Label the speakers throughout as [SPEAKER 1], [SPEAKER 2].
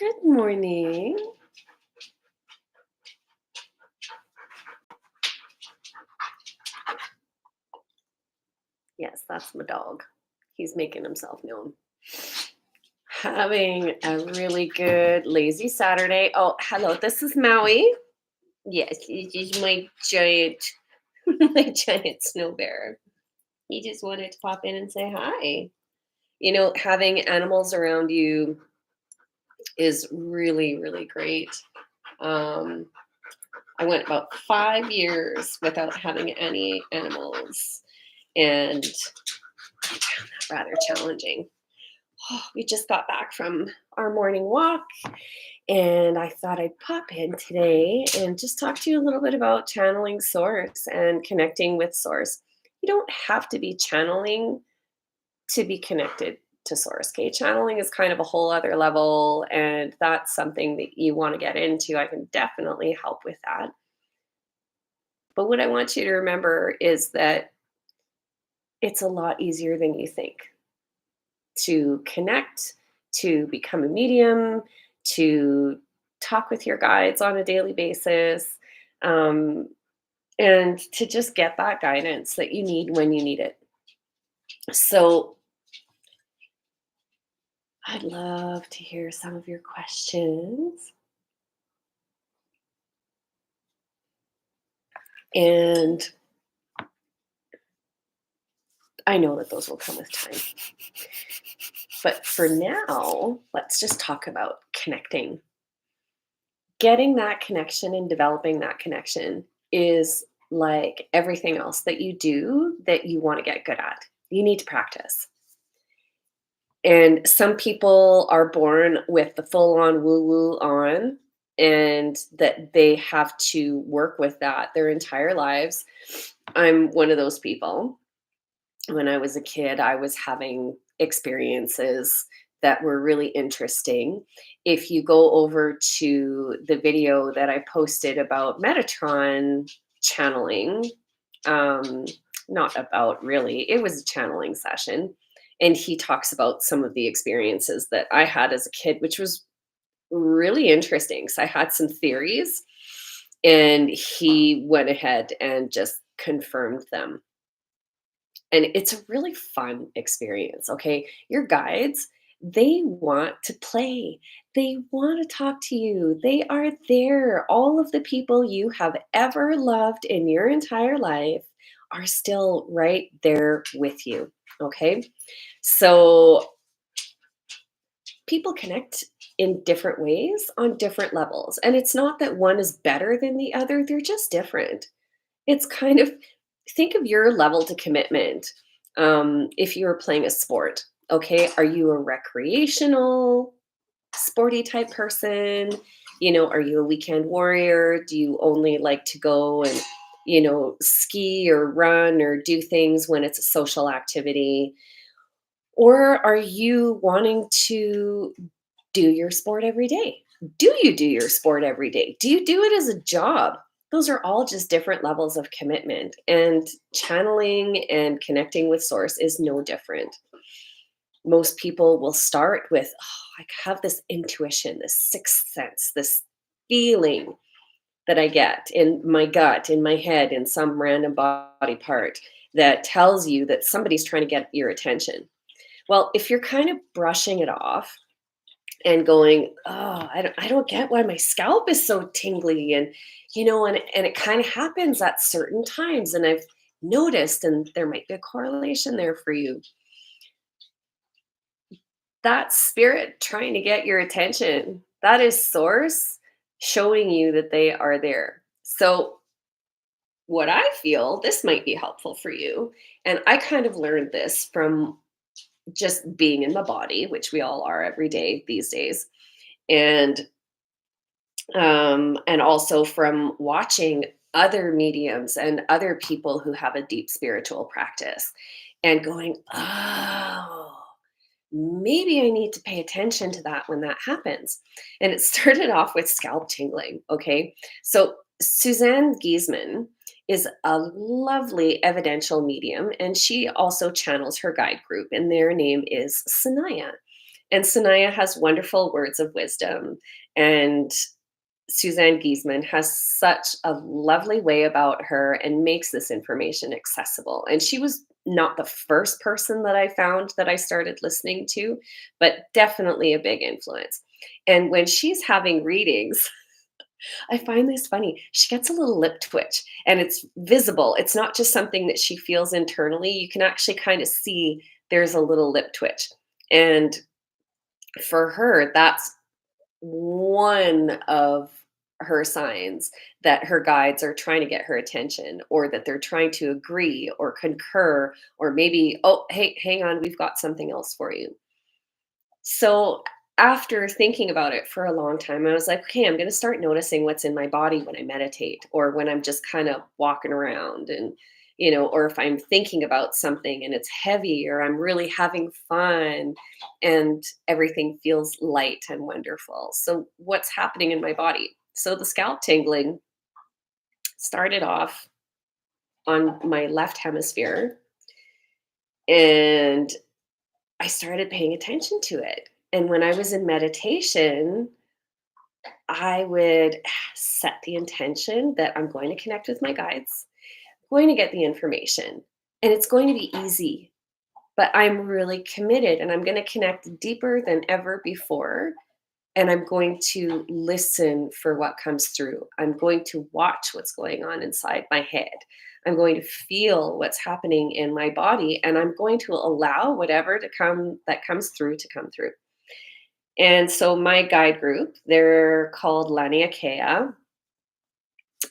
[SPEAKER 1] Good morning. Yes, that's my dog. He's making himself known. Having a really good lazy Saturday. Oh, hello. This is Maui. Yes, this is my giant, my giant snow bear. He just wanted to pop in and say hi. Having animals around you is really, really great. Um, I went about 5 years without having any animals, and I found that rather challenging. We just got back from our morning walk, and I thought I'd pop in today and just talk to you a little bit about channeling source and connecting with source. You don't have to be channeling to be connected to source. Okay, channeling is kind of a whole other level, and that's something that you want to get into. I can definitely help with that. But what I want you to remember is that it's a lot easier than you think to connect, to become a medium, to talk with your guides on a daily basis, um, and to just get that guidance that you need when you need it. So, I'd love to hear some of your questions. And I know that those will come with time. But for now, let's just talk about connecting. Getting that connection and developing that connection is like everything else that you do that you want to get good at. You need to practice. And some people are born with the full on woo woo on, and that they have to work with that their entire lives. I'm one of those people. When I was a kid, I was having experiences that were really interesting. If you go over to the video that I posted about Metatron channeling, um, not about really, it was a channeling session. And he talks about some of the experiences that I had as a kid, which was really interesting. So I had some theories, and he went ahead and just confirmed them. And it's a really fun experience, okay? Your guides, they want to play. They want to talk to you. They are there. All of the people you have ever loved in your entire life are still right there with you, okay? So people connect in different ways on different levels. And it's not that one is better than the other, they're just different. It's kind of think of your level to commitment. If you were playing a sport, okay, are you a recreational, sporty type person? Are you a weekend warrior? Do you only like to go and, ski or run or do things when it's a social activity? Or are you wanting to do your sport every day? Do you do your sport every day? Do you do it as a job? Those are all just different levels of commitment. And channeling and connecting with source is no different. Most people will start with, oh, I have this intuition, this sixth sense, this feeling that I get in my gut, in my head, in some random body part that tells you that somebody's trying to get your attention. Well, if you're kind of brushing it off and going, "Oh, I don't get why my scalp is so tingly," and it kind of happens at certain times, and I've noticed, and there might be a correlation there for you. That's spirit trying to get your attention. That is source showing you that they are there. So, what I feel, this might be helpful for you, and I kind of learned this from just being in my body, which we all are every day these days. And and also from watching other mediums and other people who have a deep spiritual practice and going, oh, maybe I need to pay attention to that when that happens. And it started off with scalp tingling. Okay. So Suzanne Giesman is a lovely evidential medium, and she also channels her guide group, and their name is Sanaya. And Sanaya has wonderful words of wisdom. And Suzanne Giesman has such a lovely way about her and makes this information accessible. And she was not the first person that I found that I started listening to, but definitely a big influence. And when she's having readings, I find this funny. She gets a little lip twitch and it's visible. It's not just something that she feels internally. You can actually kind of see there's a little lip twitch. And for her, that's one of her signs that her guides are trying to get her attention or that they're trying to agree or concur or maybe, oh, hey, hang on, we've got something else for you. So after thinking about it for a long time, I was like, okay, I'm going to start noticing what's in my body when I meditate or when I'm just kind of walking around and, or if I'm thinking about something and it's heavy or I'm really having fun and everything feels light and wonderful. So, what's happening in my body? So, the scalp tingling started off on my left hemisphere and I started paying attention to it. And when I was in meditation, I would set the intention that I'm going to connect with my guides, going to get the information, and it's going to be easy. But I'm really committed and I'm going to connect deeper than ever before. And I'm going to listen for what comes through. I'm going to watch what's going on inside my head. I'm going to feel what's happening in my body. And I'm going to allow whatever to come that comes through to come through. And so my guide group, they're called Laniakea.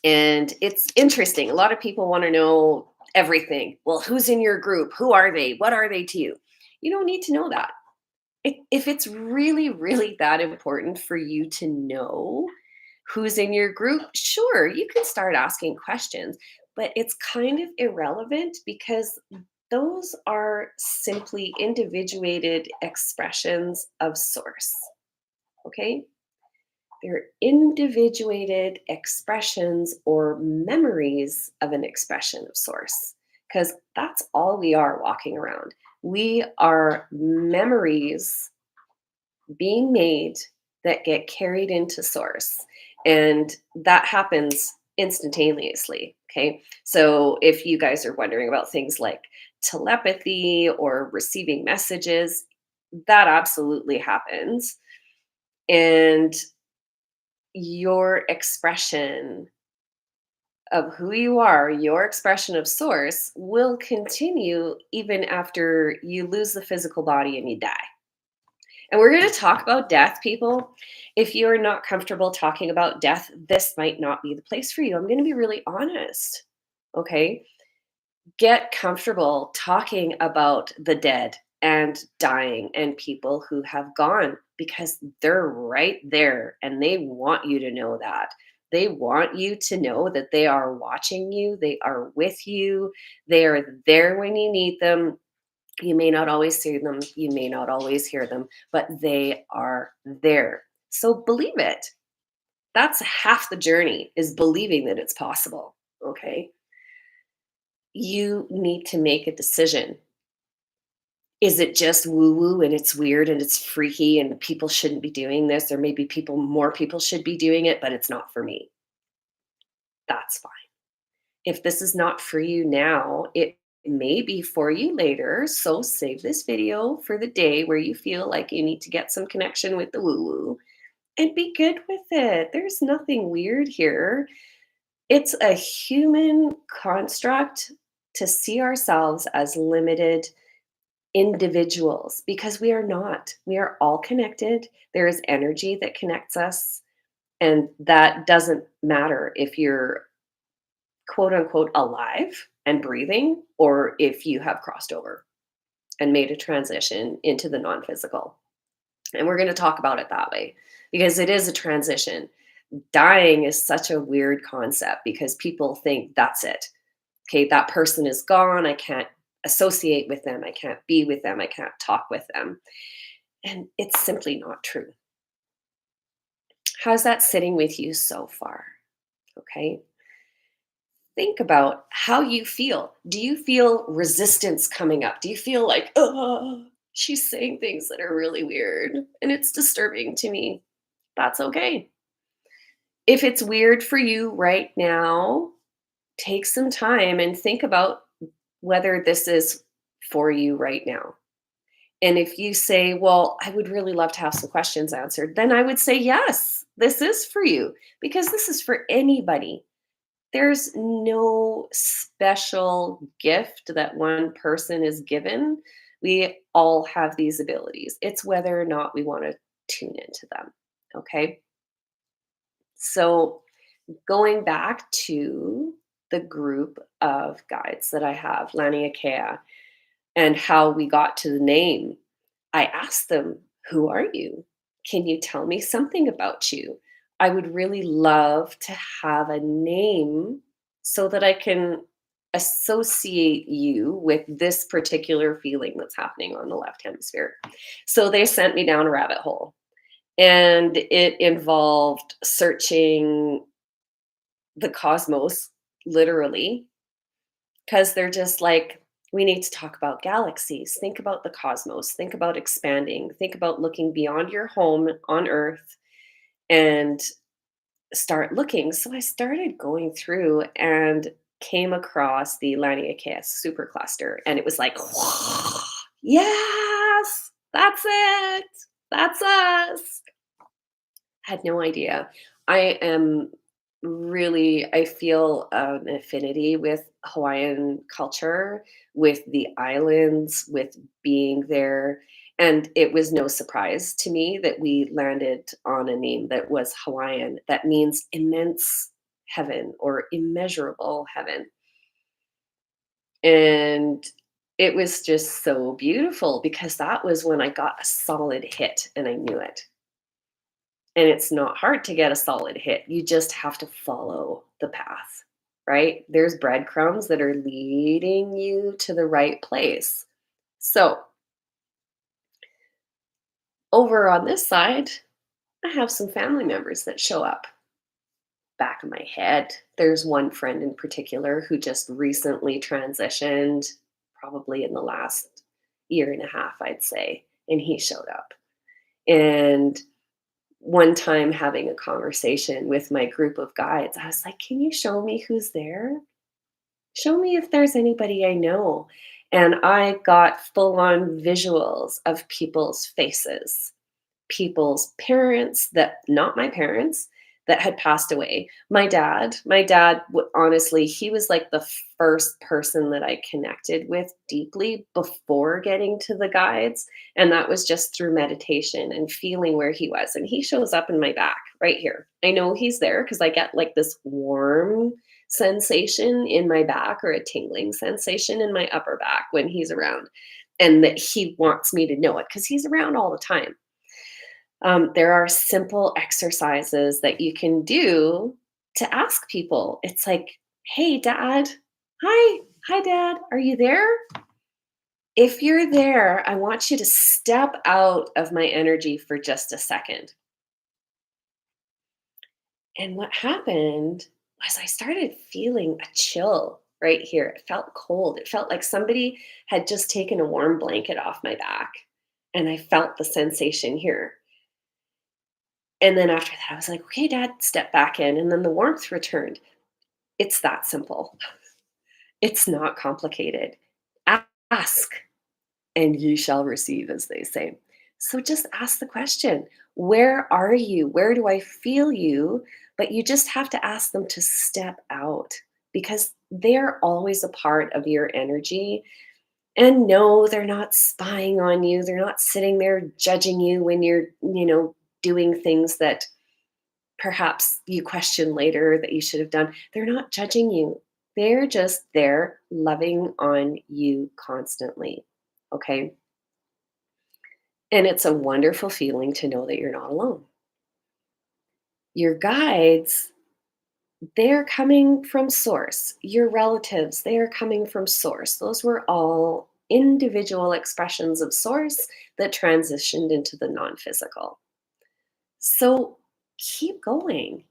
[SPEAKER 1] And it's interesting. A lot of people want to know everything. Well, who's in your group? Who are they? What are they to you? You don't need to know that. If it's really, really that important for you to know who's in your group, sure, you can start asking questions, but it's kind of irrelevant because those are simply individuated expressions of source. Okay? They're individuated expressions or memories of an expression of source, because that's all we are walking around. We are memories being made that get carried into source. And that happens instantaneously. Okay. So if you guys are wondering about things like telepathy or receiving messages, that absolutely happens. And your expression of who you are, your expression of source will continue even after you lose the physical body and you die. And we're going to talk about death, people. If you're not comfortable talking about death, this might not be the place for you. I'm going to be really honest. Okay. Get comfortable talking about the dead and dying and people who have gone because they're right there and they want you to know that. They want you to know that they are watching you, they are with you, they are there when you need them. You may not always see them, you may not always hear them, but they are there. So believe it. That's half the journey is believing that it's possible. Okay. You need to make a decision. Is it just woo woo and it's weird and it's freaky and people shouldn't be doing this? Or maybe more people should be doing it, but it's not for me. That's fine. If this is not for you now, it may be for you later. So save this video for the day where you feel like you need to get some connection with the woo woo and be good with it. There's nothing weird here. It's a human construct to see ourselves as limited individuals because we are not. We are all connected. There is energy that connects us. And that doesn't matter if you're quote unquote alive and breathing or if you have crossed over and made a transition into the non physical. And we're going to talk about it that way because it is a transition. Dying is such a weird concept because people think that's it. Okay, that person is gone. I can't associate with them. I can't be with them. I can't talk with them. And it's simply not true. How's that sitting with you so far? Okay. Think about how you feel. Do you feel resistance coming up? Do you feel like, oh, She's saying things that are really weird and it's disturbing to me. That's okay. If it's weird for you right now, take some time and think about whether this is for you right now. And if you say, well, I would really love to have some questions answered, then I would say, yes, this is for you because this is for anybody. There's no special gift that one person is given. We all have these abilities. It's whether or not we want to tune into them. Okay. So, going back to the group of guides that I have, Laniakea, and how we got to the name, I asked them, who are you? Can you tell me something about you? I would really love to have a name so that I can associate you with this particular feeling that's happening on the left hemisphere. So they sent me down a rabbit hole, and it involved searching the cosmos, literally, because they're just like, we need to talk about galaxies. Think about the cosmos. Think about expanding. Think about looking beyond your home on Earth and start looking. So I started going through and came across the Laniakea supercluster. And it was like, yes, that's it. That's us. Had no idea. I am I feel an affinity with Hawaiian culture, with the islands, with being there. And it was no surprise to me that we landed on a name that was Hawaiian. That means immense heaven or immeasurable heaven. And it was just so beautiful because that was when I got a solid hit and I knew it. And it's not hard to get a solid hit. You just have to follow the path, right? There's breadcrumbs that are leading you to the right place. So, over on this side, I have some family members that show up. Back of my head, there's one friend in particular who just recently transitioned, probably in the last year and a half, I'd say, and he showed up. And one time having a conversation with my group of guides, I was like, "Can you show me who's there? Show me if there's anybody I know." And I got full on visuals of people's faces, people's parents that not my parents that had passed away. Honestly, he was like the first person that I connected with deeply before getting to the guides, and that was just through meditation and feeling where he was. And he shows up in my back right here. I know he's there because I get like this warm sensation in my back or a tingling sensation in my upper back when he's around, and that he wants me to know it because he's around all the time. There are simple exercises that you can do to ask people. It's like, hey, dad. Hi. Hi, dad. Are you there? If you're there, I want you to step out of my energy for just a second. And what happened was I started feeling a chill right here. It felt cold. It felt like somebody had just taken a warm blanket off my back. And I felt the sensation here. And then after that, I was like, okay, dad, step back in. And then the warmth returned. It's that simple. It's not complicated. Ask and ye shall receive, as they say. So just ask the question, where are you? Where do I feel you? But you just have to ask them to step out because they're always a part of your energy. And no, they're not spying on you. They're not sitting there judging you when you're doing things that perhaps you question later that you should have done. They're not judging you. They're just there loving on you constantly. Okay. And it's a wonderful feeling to know that you're not alone. Your guides, they're coming from source. Your relatives, they are coming from source. Those were all individual expressions of source that transitioned into the non physical. So keep going,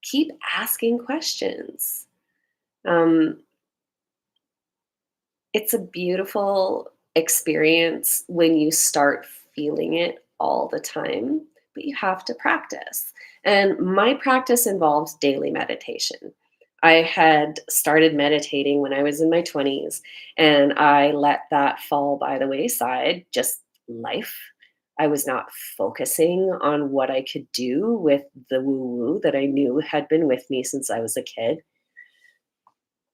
[SPEAKER 1] keep asking questions. Um, it's a beautiful experience when you start feeling it all the time, but you have to practice. And my practice involves daily meditation. I had started meditating when I was in my 20s, and I let that fall by the wayside, just life. I was not focusing on what I could do with the woo woo that I knew had been with me since I was a kid.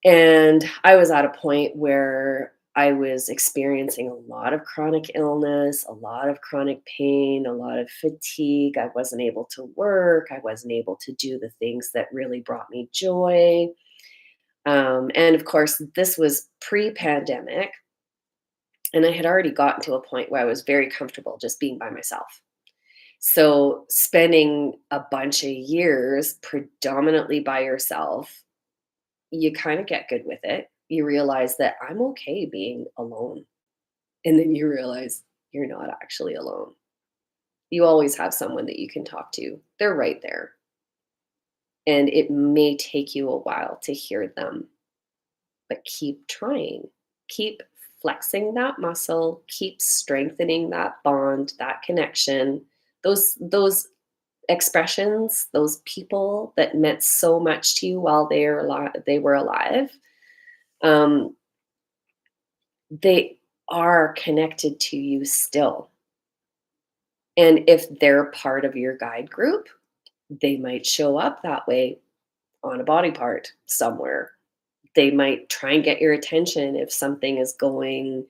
[SPEAKER 1] And I was at a point where I was experiencing a lot of chronic illness, a lot of chronic pain, a lot of fatigue. I wasn't able to work. I wasn't able to do the things that really brought me joy. And of course, this was pre pandemic. And I had already gotten to a point where I was very comfortable just being by myself. So, spending a bunch of years predominantly by yourself, you kind of get good with it. You realize that I'm okay being alone. And then you realize you're not actually alone. You always have someone that you can talk to. They're right there. And it may take you a while to hear them, but keep trying. Keep flexing that muscle, keep strengthening that bond, that connection. Those expressions, those people that meant so much to you while they were alive, um, they are connected to you still. And if they're part of your guide group, they might show up that way on a body part somewhere. They might try and get your attention if something is going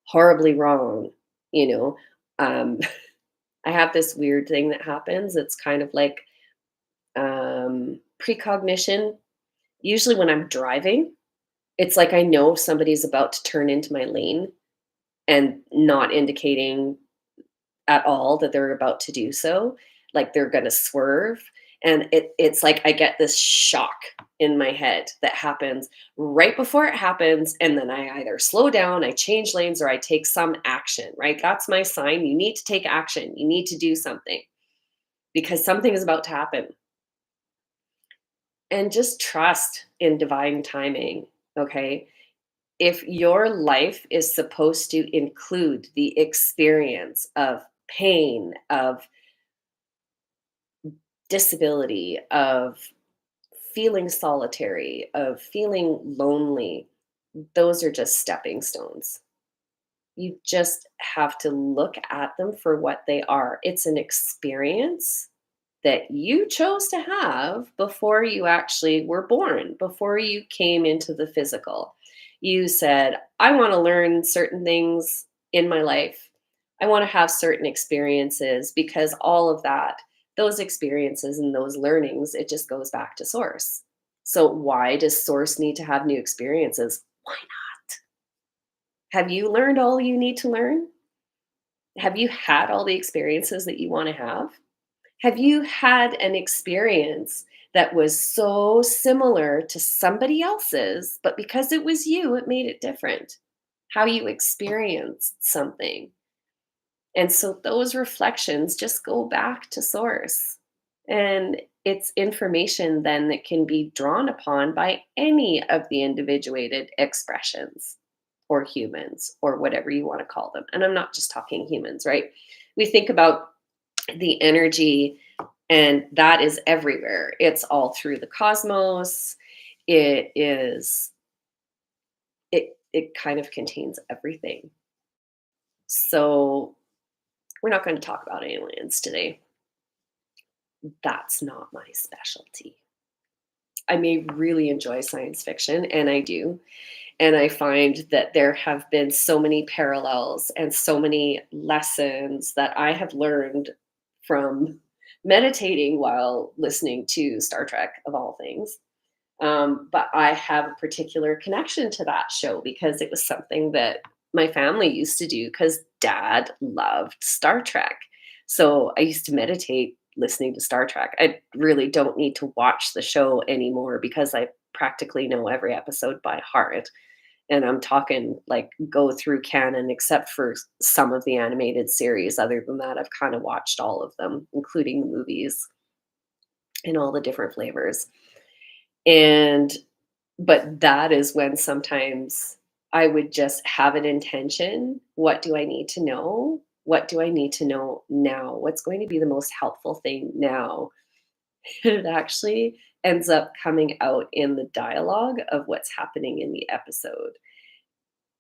[SPEAKER 1] horribly wrong, you know. Um, I have this weird thing that happens. It's kind of like precognition. Usually, when I'm driving, it's like I know somebody's about to turn into my lane and not indicating at all that they're about to do so, like they're gonna swerve, and it's like I get this shock in my head that happens right before it happens, and then I either slow down, I change lanes, or I take some action, right? That's my sign. You need to take action. You need to do something because something is about to happen. And just trust in divine timing, okay? If your life is supposed to include the experience of pain, of disability, of feeling solitary, of feeling lonely, those are just stepping stones. You just have to look at them for what they are. It's an experience that you chose to have before you actually were born, before you came into the physical. You said, I want to learn certain things in my life. I want to have certain experiences because all of that, those experiences and those learnings, it just goes back to source. So, why does source need to have new experiences? Why not? Have you learned all you need to learn? Have you had all the experiences that you want to have? Have you had an experience that was so similar to somebody else's, but because it was you, it made it different? How you experienced something. And so those reflections just go back to source. And it's information then that can be drawn upon by any of the individuated expressions or humans or whatever you want to call them. And I'm not just talking humans, right? We think about the energy, and that is everywhere. It's all through the cosmos. It is it kind of contains everything. So we're not going to talk about aliens today. That's not my specialty. I may really enjoy science fiction, and I do. And I find that there have been so many parallels and so many lessons that I have learned from meditating while listening to Star Trek, of all things. But I have a particular connection to that show because it was something that my family used to do because dad loved Star Trek. So I used to meditate listening to Star Trek. I really don't need to watch the show anymore because I practically know every episode by heart. And I'm talking like go through canon, except for some of the animated series. Other than that, I've kind of watched all of them, including the movies in all the different flavors. And but that is when sometimes I would just have an intention. What do I need to know? What do I need to know now? What's going to be the most helpful thing now? And it actually ends up coming out in the dialogue of what's happening in the episode.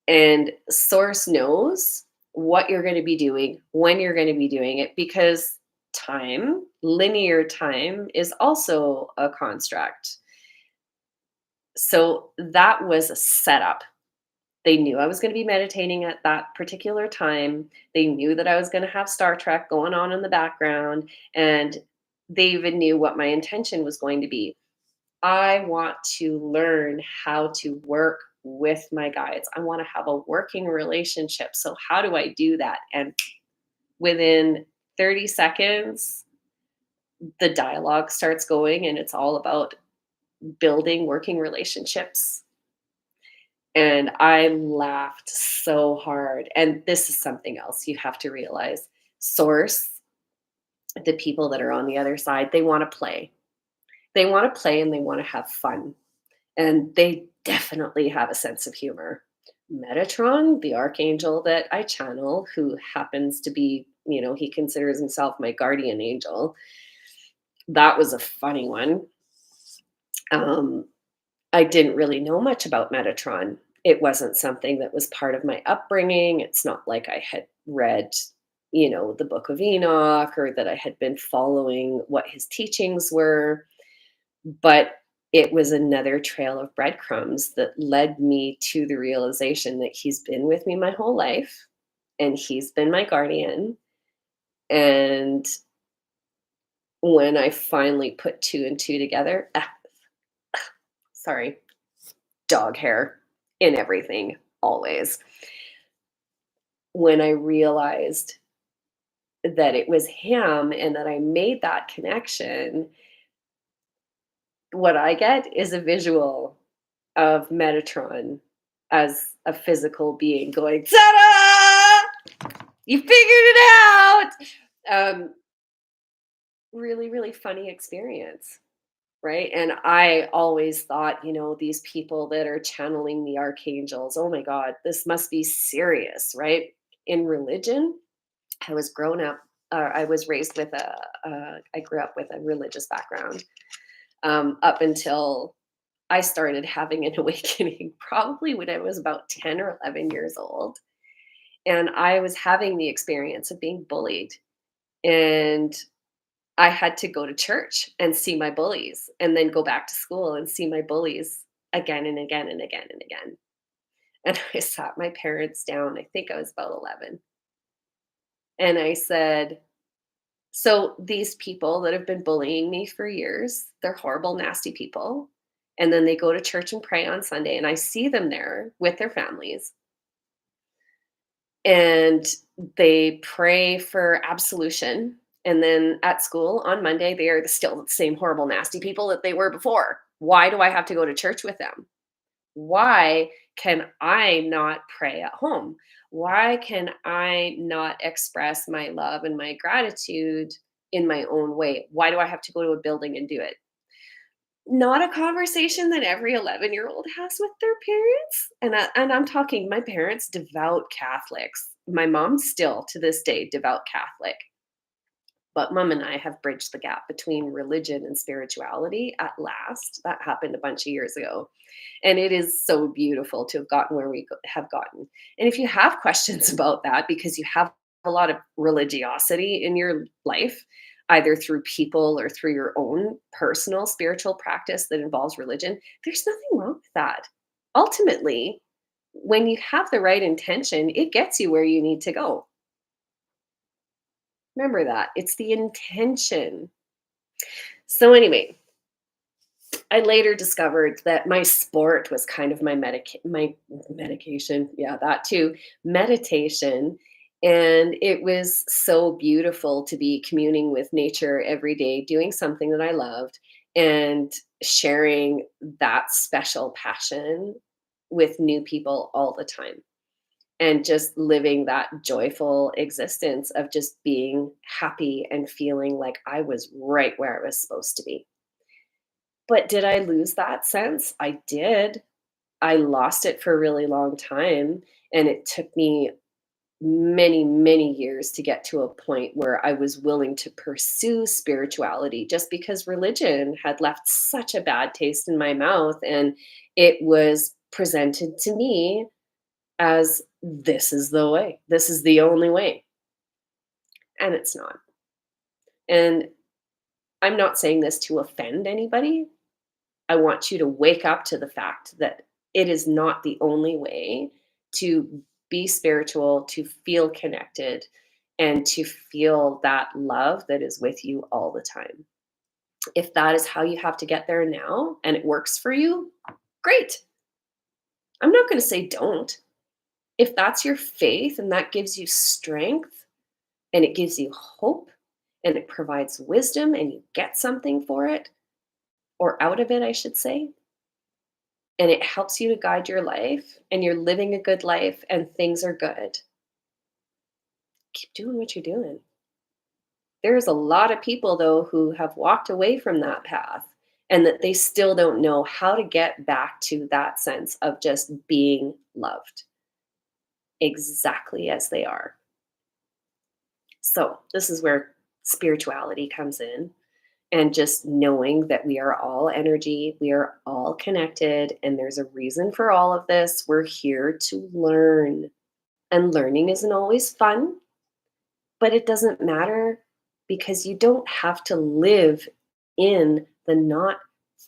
[SPEAKER 1] And source knows what you're going to be doing, when you're going to be doing it, because time, linear time, is also a construct. So that was a setup. They knew I was going to be meditating at that particular time. They knew that I was going to have Star Trek going on in the background. And they even knew what my intention was going to be. I want to learn how to work with my guides. I want to have a working relationship. So, how do I do that? And within 30 seconds, the dialogue starts going, and it's all about building working relationships. And I laughed so hard. And this is something else you have to realize. Source, the people that are on the other side, they want to play. They want to play and they want to have fun. And they definitely have a sense of humor. Metatron, the archangel that I channel, who happens to be, he considers himself my guardian angel. That was a funny one. Um, I didn't really know much about Metatron. It wasn't something that was part of my upbringing. It's not like I had read, the Book of Enoch, or that I had been following what his teachings were. But it was another trail of breadcrumbs that led me to the realization that he's been with me my whole life and he's been my guardian. And when I finally put two and two together, sorry, dog hair in everything, always. When I realized that it was him and that I made that connection, what I get is a visual of Metatron as a physical being going, "Ta-da! You figured it out!" Really, really funny experience, right? And I always thought, these people that are channeling the archangels, oh my God, this must be serious, right? In religion, I was grown up, I was raised with I grew up with a religious background up until I started having an awakening probably when I was about 10 or 11 years old. And I was having the experience of being bullied. And I had to go to church and see my bullies, and then go back to school and see my bullies again and again and again and again. And I sat my parents down. I think I was about 11. And I said, "So these people that have been bullying me for years, they're horrible, nasty people. And then they go to church and pray on Sunday, and I see them there with their families. And they pray for absolution. And then at school on Monday, they are still the same horrible, nasty people that they were before. Why do I have to go to church with them? Why can I not pray at home? Why can I not express my love and my gratitude in my own way? Why do I have to go to a building and do it?" Not a conversation that every 11-year-old has with their parents, and I'm talking my parents, devout Catholics. My mom's still, to this day, devout Catholic, but mom and I have bridged the gap between religion and spirituality at last. That happened a bunch of years ago, and it is so beautiful to have gotten where we have gotten. And if you have questions about that because you have a lot of religiosity in your life, either through people or through your own personal spiritual practice that involves religion, there's nothing wrong with that. Ultimately, when you have the right intention, it gets you where you need to go. Remember that. It's the intention. So, anyway, I later discovered that my sport was kind of my medication, yeah, that too, meditation, and it was so beautiful to be communing with nature every day, doing something that I loved, and sharing that special passion with new people all the time, and just living that joyful existence of just being happy and feeling like I was right where I was supposed to be. But did I lose that sense? I did. I lost it for a really long time, and it took me many, many years to get to a point where I was willing to pursue spirituality just because religion had left such a bad taste in my mouth, and it was presented to me as this is the way. This is the only way, and it's not. And I'm not saying this to offend anybody. I want you to wake up to the fact that it is not the only way to be spiritual, to feel connected, and to feel that love that is with you all the time. If that is how you have to get there now and it works for you, great. I'm not going to say don't. If that's your faith and that gives you strength and it gives you hope and it provides wisdom and you get something for it, or out of it, I should say, and it helps you to guide your life and you're living a good life and things are good, keep doing what you're doing. There's a lot of people, though, who have walked away from that path and that they still don't know how to get back to that sense of just being loved exactly as they are. So, this is where spirituality comes in, and just knowing that we are all energy, we are all connected, and there's a reason for all of this. We're here to learn. And learning isn't always fun, but it doesn't matter because you don't have to live in the not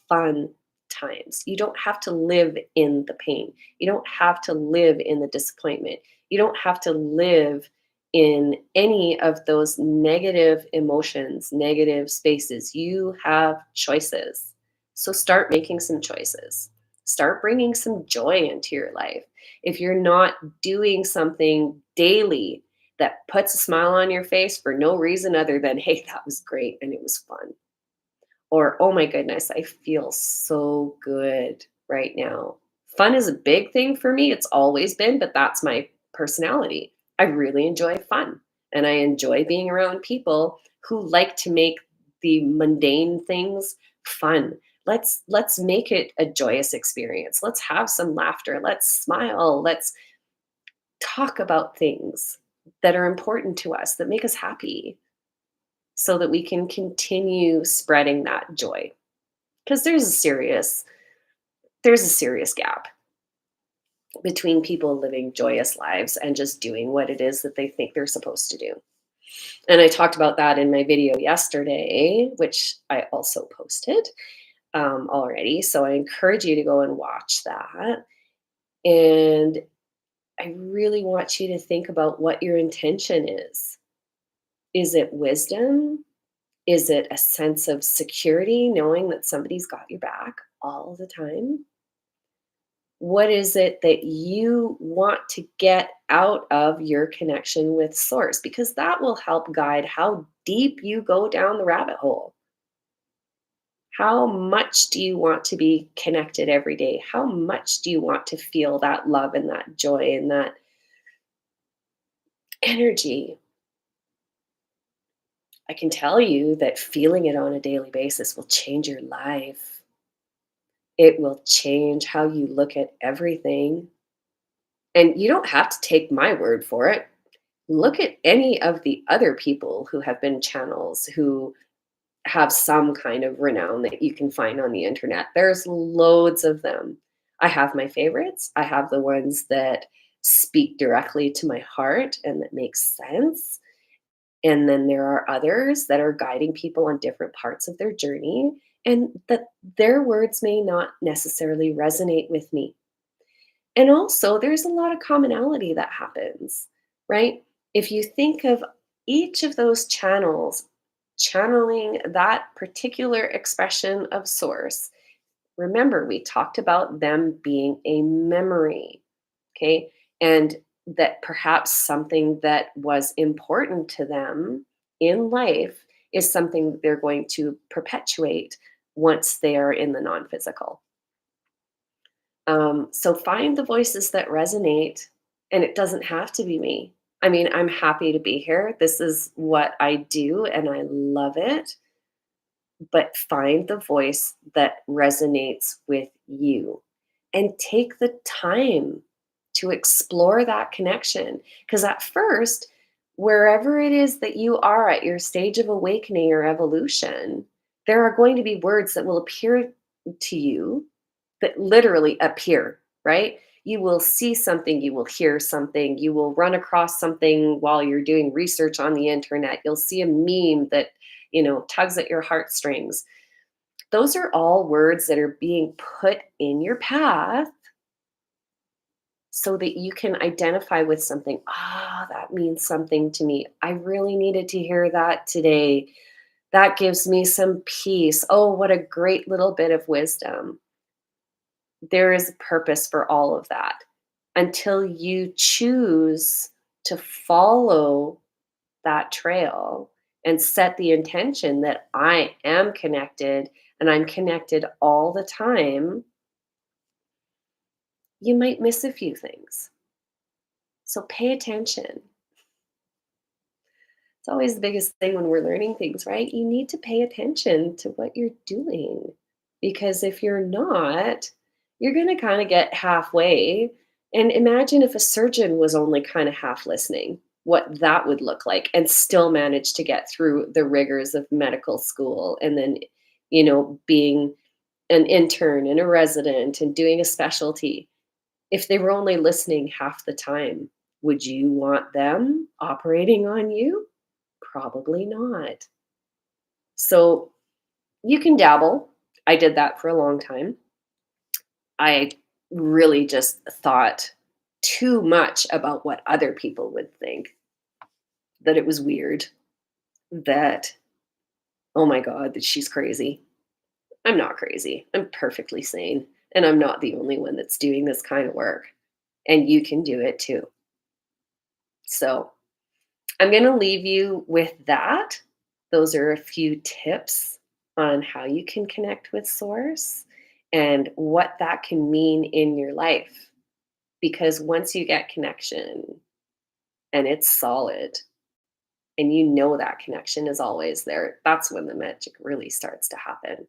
[SPEAKER 1] fun times. You don't have to live in the pain. You don't have to live in the disappointment. You don't have to live in any of those negative emotions, negative spaces. You have choices. So start making some choices. Start bringing some joy into your life. If you're not doing something daily that puts a smile on your face for no reason other than, hey, that was great and it was fun. Or, oh my goodness, I feel so good right now. Fun is a big thing for me. It's always been, but that's my personality. I really enjoy fun and I enjoy being around people who like to make the mundane things fun. Let's make it a joyous experience. Let's have some laughter. Let's smile. Let's talk about things that are important to us, that make us happy, so that we can continue spreading that joy. Because there's a serious gap between people living joyous lives and just doing what it is that they think they're supposed to do. And I talked about that in my video yesterday, which I also posted already. So I encourage you to go and watch that. And I really want you to think about what your intention is. Is it wisdom? Is it a sense of security, knowing that somebody's got your back all the time? What is it that you want to get out of your connection with Source? Because that will help guide how deep you go down the rabbit hole. How much do you want to be connected every day? How much do you want to feel that love and that joy and that energy? I can tell you that feeling it on a daily basis will change your life. It will change how you look at everything. And you don't have to take my word for it. Look at any of the other people who have been channels who have some kind of renown that you can find on the internet. There's loads of them. I have my favorites. I have the ones that speak directly to my heart and that make sense. And then there are others that are guiding people on different parts of their journey, and that their words may not necessarily resonate with me. And also, there's a lot of commonality that happens, right? If you think of each of those channels channeling that particular expression of source, remember we talked about them being a memory, okay? And that perhaps something that was important to them in life is something that they're going to perpetuate once they are in the non physical. So find the voices that resonate, and it doesn't have to be me. I mean, I'm happy to be here. This is what I do, and I love it. But find the voice that resonates with you. and take the time to explore that connection. Because at first, wherever it is that you are at your stage of awakening or evolution, there are going to be words that will appear to you that literally appear, right? You will see something, you will hear something, you will run across something while you're doing research on the internet. You'll see a meme that, tugs at your heartstrings. Those are all words that are being put in your path so that you can identify with something. Ah, that means something to me. I really needed to hear that today. That gives me some peace. Oh, what a great little bit of wisdom. There is a purpose for all of that until you choose to follow that trail and set the intention that I am connected and I'm connected all the time. You might miss a few things. So pay attention. It's always the biggest thing when we're learning things, right? You need to pay attention to what you're doing because if you're not, you're going to kind of get halfway. And imagine if a surgeon was only kind of half listening, what that would look like, and still manage to get through the rigors of medical school and then, being an intern and a resident and doing a specialty. If they were only listening half the time, would you want them operating on you? Probably not. So you can dabble. I did that for a long time. I really just thought too much about what other people would think, that it was weird, that, oh my God, that she's crazy. I'm not crazy. I'm perfectly sane. And I'm not the only one that's doing this kind of work. And you can do it too. So I'm going to leave you with that. Those are a few tips on how you can connect with Source and what that can mean in your life. Because once you get connection and it's solid and you know that connection is always there, that's when the magic really starts to happen.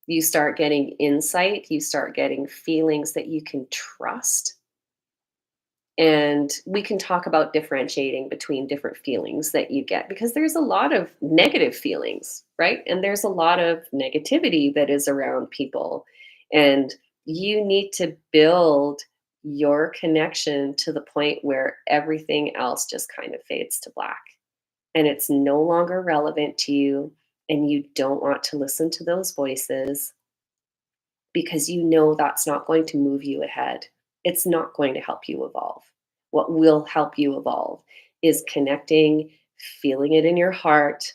[SPEAKER 1] You start getting insight, you start getting feelings that you can trust. And we can talk about differentiating between different feelings that you get because there's a lot of negative feelings, right? And there's a lot of negativity that is around people. And you need to build your connection to the point where everything else just kind of fades to black and it's no longer relevant to you. And you don't want to listen to those voices because you know that's not going to move you ahead. It's not going to help you evolve. What will help you evolve is connecting, feeling it in your heart,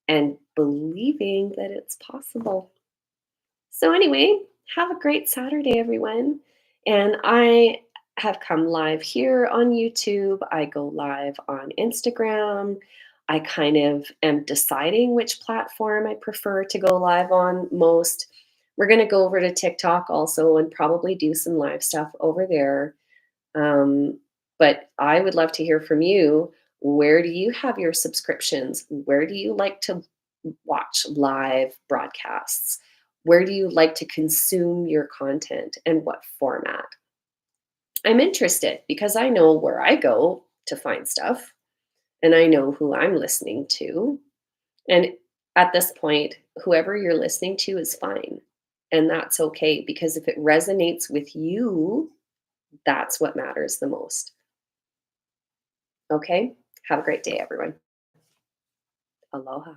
[SPEAKER 1] and believing that it's possible. So, anyway, have a great Saturday, everyone. And I have come live here on YouTube. I go live on Instagram. I kind of am deciding which platform I prefer to go live on most. We're going to go over to TikTok also and probably do some live stuff over there. Um, but I would love to hear from you. Where do you have your subscriptions? Where do you like to watch live broadcasts? Where do you like to consume your content and what format? I'm interested because I know where I go to find stuff and I know who I'm listening to. And at this point, whoever you're listening to is fine. And that's okay because if it resonates with you, that's what matters the most. Okay? Have a great day, everyone. Aloha.